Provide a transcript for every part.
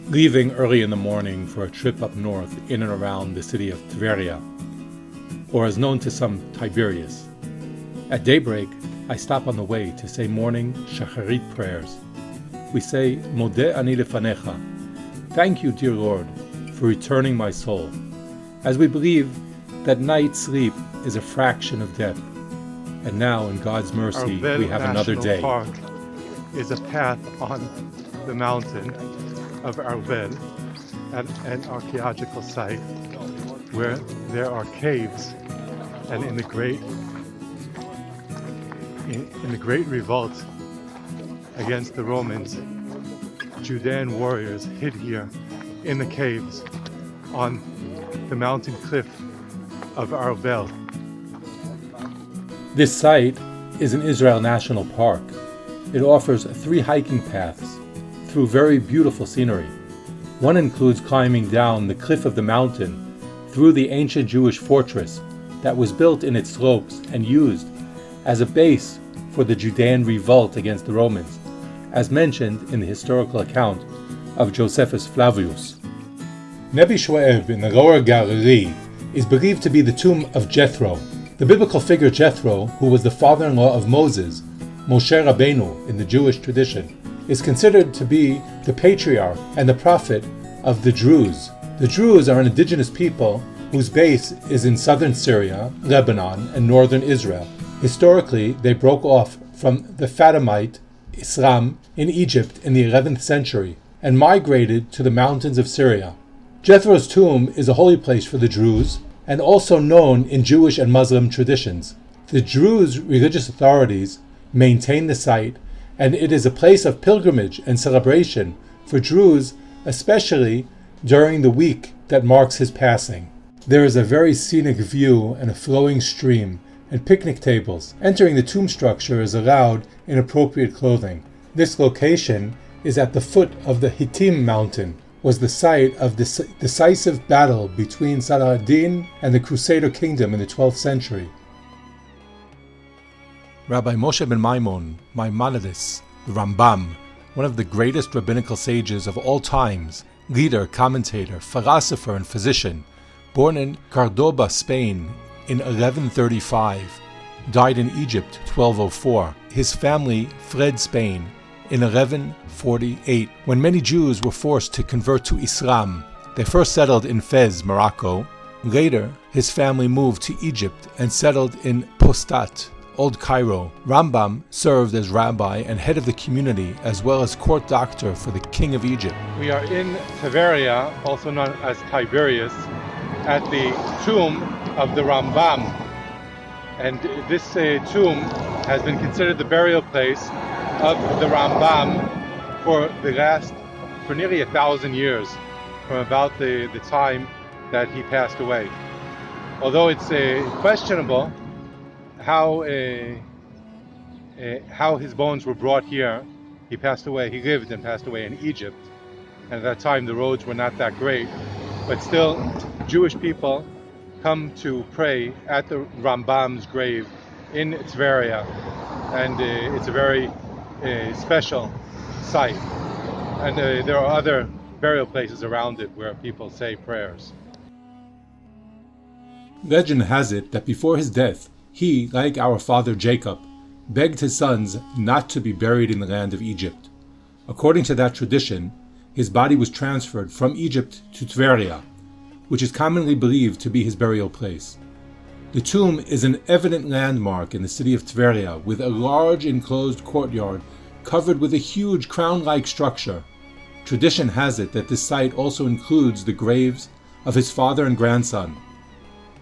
leaving early in the morning for a trip up north in and around the city of Teveria, or as known to some, Tiberius. At daybreak, I stop on the way to say morning Shacharit prayers. We say, Modeh ani lefanecha, thank you, dear Lord, for returning my soul, as we believe that night sleep is a fraction of death, and now in God's mercy Arbel we have another day. Park is a path on the mountain of Arbel, an archaeological site where there are caves, and in the great revolt against the Romans, Judean warriors hid here in the caves on the mountain cliff of Arbel. This site is an Israel National Park. It offers 3 hiking paths through very beautiful scenery. One includes climbing down the cliff of the mountain through the ancient Jewish fortress that was built in its slopes and used as a base for the Judean revolt against the Romans, as mentioned in the historical account of Josepus Flavius. Nebi Shoev in the lower Galilee is believed to be the tomb of Jethro. The biblical figure Jethro, who was the father-in-law of Moses, Moshe Rabbeinu in the Jewish tradition, is considered to be the patriarch and the prophet of the Druze. The Druze are an indigenous people whose base is in southern Syria, Lebanon, and northern Israel. Historically, they broke off from the Fatimite Islam in Egypt in the 11th century and migrated to the mountains of Syria. Jethro's tomb is a holy place for the Druze and also known in Jewish and Muslim traditions. The Druze religious authorities maintain the site, and it is a place of pilgrimage and celebration for Druze, especially during the week that marks his passing. There is a very scenic view and a flowing stream and picnic tables. Entering the tomb structure is allowed in appropriate clothing. This location is at the foot of the Hittim mountain, was the site of the decisive battle between Saladin and the Crusader kingdom in the 12th century. Rabbi Moshe Bar Maimon, Maimonides, the Rambam, one of the greatest rabbinical sages of all times, leader, commentator, philosopher, and physician, born in Cordoba, Spain in 1135, died in Egypt 1204. His family fled Spain in 1148 when many Jews were forced to convert to Islam. They first settled in Fez, Morocco. Later, his family moved to Egypt and settled in Postat, Old Cairo. Rambam served as rabbi and head of the community as well as court doctor for the king of Egypt. We are in Teveria, also known as Tiberius, at the tomb of the Rambam. And this tomb has been considered the burial place of the Rambam for nearly 1,000 years, from about the time that he passed away. Although it's questionable how his bones were brought here. He lived and passed away in Egypt, and at that time the roads were not that great, but still Jewish people come to pray at the Rambam's grave in Teveria, and it's a very special site, and there are other burial places around it where people say prayers. Legend has it that before his death, he, like our father Jacob, begged his sons not to be buried in the land of Egypt. According to that tradition, his body was transferred from Egypt to Teveria, which is commonly believed to be his burial place. The tomb is an evident landmark in the city of Teveria, with a large enclosed courtyard covered with a huge crown-like structure. Tradition has it that this site also includes the graves of his father and grandson.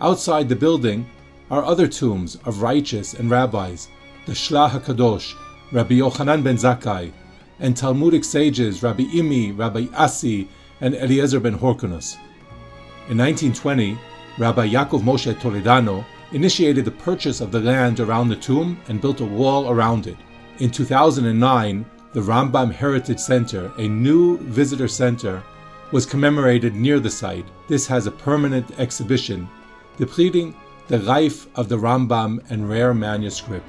Outside the building are other tombs of righteous and rabbis, the Shlah HaKadosh, Rabbi Yochanan ben Zakkai, and Talmudic sages Rabbi Imi, Rabbi Asi, and Eliezer ben Horkonus. In 1920, Rabbi Yaakov Moshe Toledano initiated the purchase of the land around the tomb and built a wall around it. In 2009, the Rambam Heritage Center, a new visitor center, was commemorated near the site. This has a permanent exhibition depicting the life of the Rambam and rare manuscript.